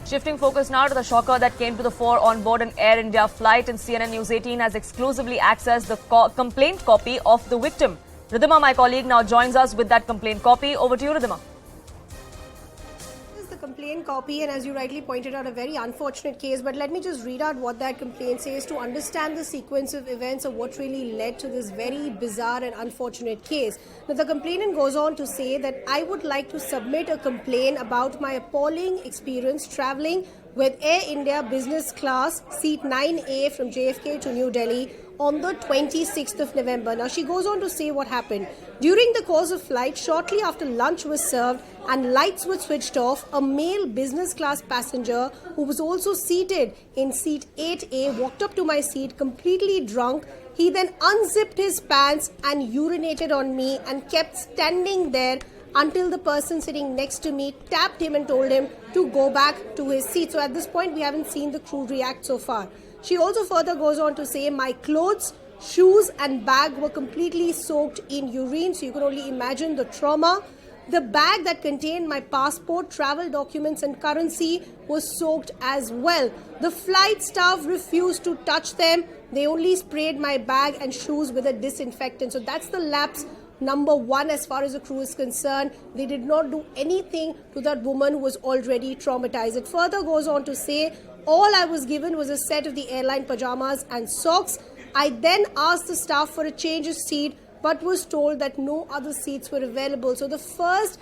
Shifting focus now to the shocker that came to the fore on board an Air India flight, and CNN News 18 has exclusively accessed the complaint copy of the victim. Ridhima, my colleague, now joins us with that complaint copy. Over to you, Ridhima. The complaint copy, and as you rightly pointed out, a very unfortunate case, but let me just read out what that complaint says to understand the sequence of events of what really led to this very bizarre and unfortunate case. Now, the complainant goes on to say that I would like to submit a complaint about my appalling experience traveling with Air India business class seat 9A from JFK to New Delhi on the 26th of November. Now, she goes on to say what happened. During the course of flight, shortly after lunch was served and lights were switched off, a male business class passenger who was also seated in seat 8A walked up to my seat completely drunk. He then unzipped his pants and urinated on me and kept standing there until the person sitting next to me tapped him and told him to go back to his seat. So at this point, we haven't seen the crew react so far. She also further goes on to say, my clothes, shoes and bag were completely soaked in urine. So you can only imagine the trauma. The bag that contained my passport, travel documents and currency was soaked as well. The flight staff refused to touch them. They only sprayed my bag and shoes with a disinfectant. So that's the lapse number one as far as the crew is concerned. They did not do anything to that woman who was already traumatized. It further goes on to say, all I was given was a set of the airline pajamas and socks. I then asked the staff for a change of seat, but was told that no other seats were available. So the first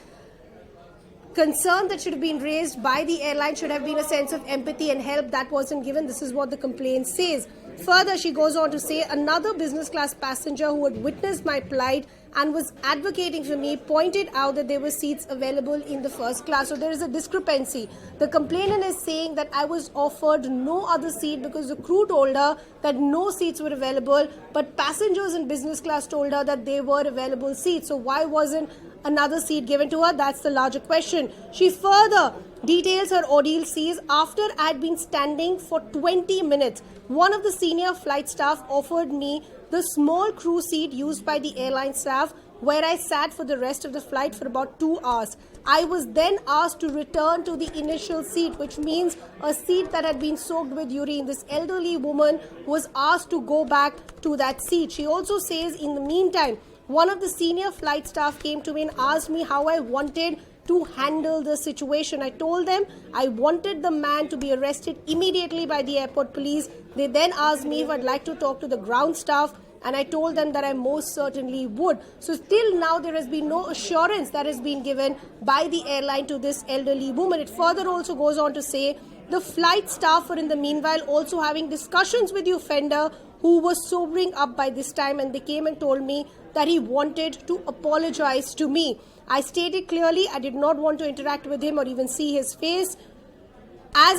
concern that should have been raised by the airline should have been a sense of empathy and help. That wasn't given. This is what the complaint says. Further, she goes on to say, another business class passenger who had witnessed my plight and was advocating for me pointed out that there were seats available in the first class. So there is a discrepancy. The complainant is saying that I was offered no other seat because the crew told her that no seats were available, but passengers in business class told her that there were available seats. So why wasn't another seat given to her? That's the larger question. She further details her ordeal. Says, after I had been standing for 20 minutes, one of the senior flight staff offered me the small crew seat used by the airline staff, where I sat for the rest of the flight for about 2 hours. I was then asked to return to the initial seat, which means a seat that had been soaked with urine. This elderly woman was asked to go back to that seat. She also says, in the meantime, one of the senior flight staff came to me and asked me how I wanted to handle the situation. I told them I wanted the man to be arrested immediately by the airport police. They then asked me if I'd like to talk to the ground staff, and I told them that I most certainly would. So still now there has been no assurance that has been given by the airline to this elderly woman. It further also goes on to say the flight staff were in the meanwhile also having discussions with the offender, who was sobering up by this time, and they came and told me that he wanted to apologize to me. I stated clearly I did not want to interact with him or even see his face, as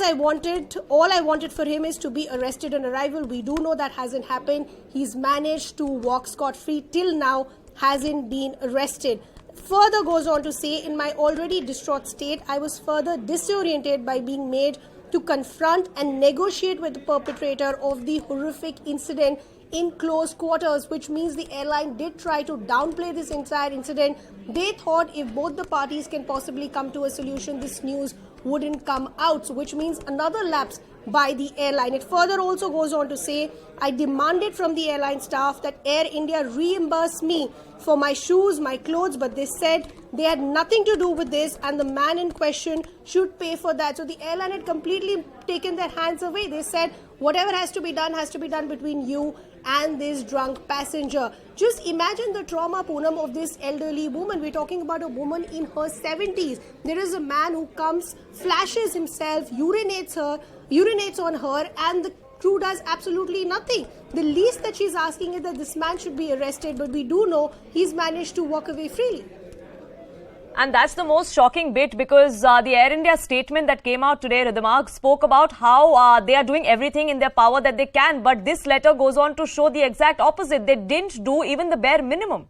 all I wanted for him is to be arrested on arrival. We do know that hasn't happened. He's managed to walk scot-free. Till now, hasn't been arrested. Further goes on to say, in my already distraught state, I was further disoriented by being made to confront and negotiate with the perpetrator of the horrific incident in close quarters, which means the airline did try to downplay this entire incident. They thought if both the parties can possibly come to a solution, this news wouldn't come out, so which means another lapse by the airline. It further also goes on to say, I demanded from the airline staff that Air India reimburse me for my shoes, my clothes, but they said they had nothing to do with this and the man in question should pay for that. So the airline had completely taken their hands away. They said whatever has to be done between you and this drunk passenger. Just imagine the trauma, Poonam, of this elderly woman. We're talking about a woman in her 70s. There is a man who comes, flashes himself, urinates on her, and the crew does absolutely nothing. The least that she's asking is that this man should be arrested, but we do know he's managed to walk away freely. And that's the most shocking bit, because the Air India statement that came out today, Ridhima, spoke about how they are doing everything in their power that they can. But this letter goes on to show the exact opposite. They didn't do even the bare minimum.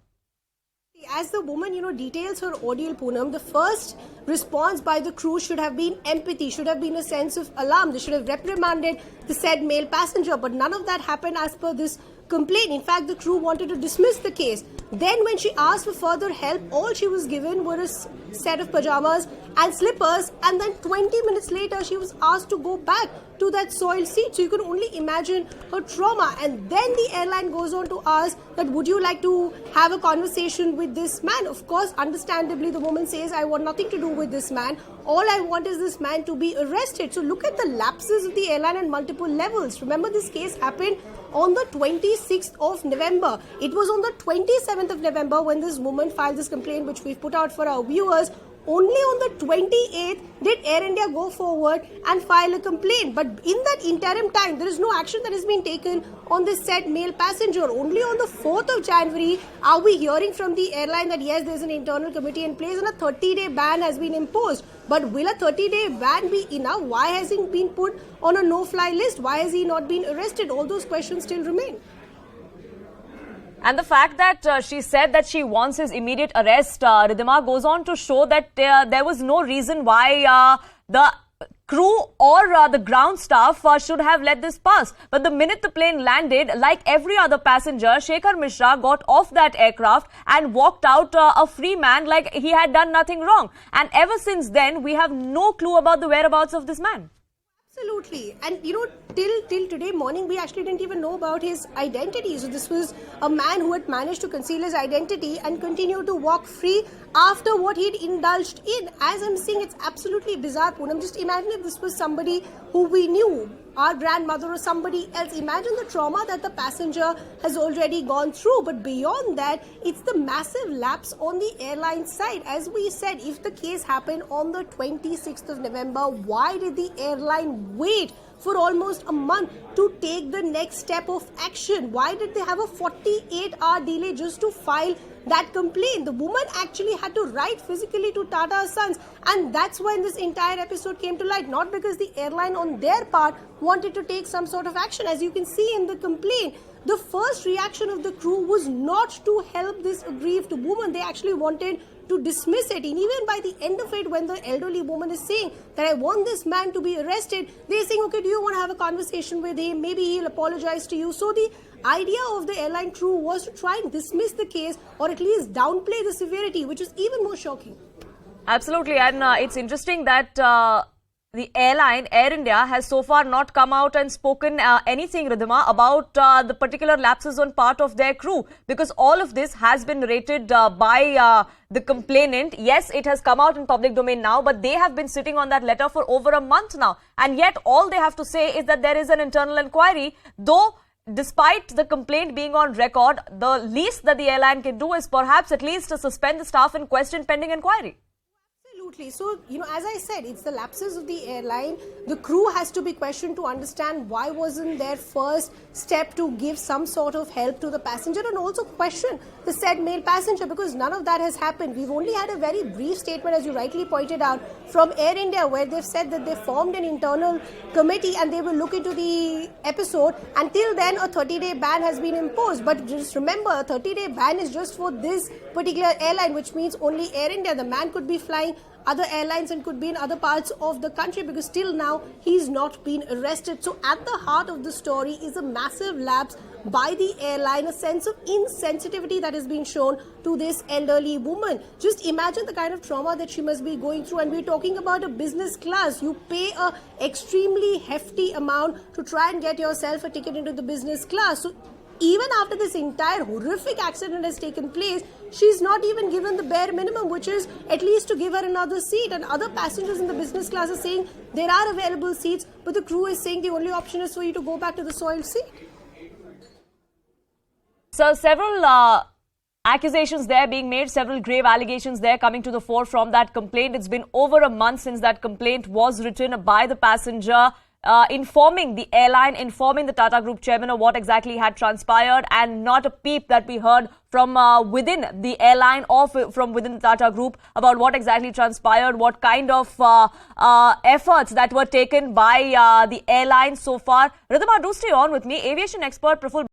As the woman, details her ordeal, Poonam, the first response by the crew should have been empathy, should have been a sense of alarm. They should have reprimanded the said male passenger, but none of that happened as per this complaint. In fact, the crew wanted to dismiss the case. Then when she asked for further help, all she was given were a set of pajamas and slippers, and then 20 minutes later she was asked to go back to that soiled seat. So you can only imagine her trauma. And then the airline goes on to ask that, would you like to have a conversation with this man? Of course, understandably, the woman says, I want nothing to do with this man. All I want is this man to be arrested. So look at the lapses of the airline on multiple levels. Remember, this case happened on the 26th of November. It was on the 27th of November when this woman filed this complaint, which we've put out for our viewers. Only on the 28th did Air India go forward and file a complaint. But in that interim time, there is no action that has been taken on this said male passenger. Only on the 4th of January are we hearing from the airline that yes, there's an internal committee in place and a 30-day ban has been imposed. But will a 30-day ban be enough? Why has he been put on a no-fly list? Why has he not been arrested? All those questions still remain. And the fact that she said that she wants his immediate arrest, Ridhima, goes on to show that there was no reason why the crew or the ground staff should have let this pass. But the minute the plane landed, like every other passenger, Shekhar Mishra got off that aircraft and walked out a free man like he had done nothing wrong. And ever since then, we have no clue about the whereabouts of this man. Absolutely. And till today morning, we actually didn't even know about his identity. So this was a man who had managed to conceal his identity and continue to walk free after what he'd indulged in. As I'm saying, it's absolutely bizarre, Poonam. Just imagine if this was somebody who we knew, our grandmother or somebody else. Imagine the trauma that the passenger has already gone through. But beyond that, it's the massive lapse on the airline side. As we said, if the case happened on the 26th of November, why did the airline wait for almost a month to take the next step of action? Why did they have a 48-hour delay just to file that complaint? The woman actually had to write physically to Tata Sons, and that's when this entire episode came to light. Not because the airline on their part wanted to take some sort of action. As you can see in the complaint, the first reaction of the crew was not to help this aggrieved woman. They actually wanted to dismiss it. And even by the end of it, when the elderly woman is saying that I want this man to be arrested, they're saying, okay, do you want to have a conversation with him? Maybe he'll apologize to you. So the idea of the airline crew was to try and dismiss the case or at least downplay the severity, which is even more shocking. Absolutely. And it's interesting that the airline, Air India, has so far not come out and spoken anything, Ridhima, about the particular lapses on part of their crew, because all of this has been narrated by the complainant. Yes, it has come out in public domain now, but they have been sitting on that letter for over a month now. And yet all they have to say is that there is an internal inquiry, though despite the complaint being on record, the least that the airline can do is perhaps at least to suspend the staff in question pending inquiry. Absolutely. So, as I said, it's the lapses of the airline. The crew has to be questioned to understand why wasn't their first step to give some sort of help to the passenger, and also question the said male passenger, because none of that has happened. We've only had a very brief statement, as you rightly pointed out, from Air India, where they've said that they formed an internal committee and they will look into the episode. Until then, a 30-day ban has been imposed. But just remember, a 30-day ban is just for this particular airline, which means only Air India. The man could be flying other airlines and could be in other parts of the country, because till now he's not been arrested. So at the heart of the story is a massive lapse by the airline, a sense of insensitivity that has been shown to this elderly woman. Just imagine the kind of trauma that she must be going through, and we're talking about a business class. You pay a extremely hefty amount to try and get yourself a ticket into the business class. So even after this entire horrific accident has taken place, she's not even given the bare minimum, which is at least to give her another seat. And other passengers in the business class are saying there are available seats, but the crew is saying the only option is for you to go back to the soiled seat. So several accusations there being made, several grave allegations there coming to the fore from that complaint. It's been over a month since that complaint was written by the passenger, informing the airline, informing the Tata Group chairman of what exactly had transpired, and not a peep that we heard from within the airline or from within the Tata Group about what exactly transpired, what kind of efforts that were taken by the airline so far. Ridhima, do stay on with me. Aviation expert Praful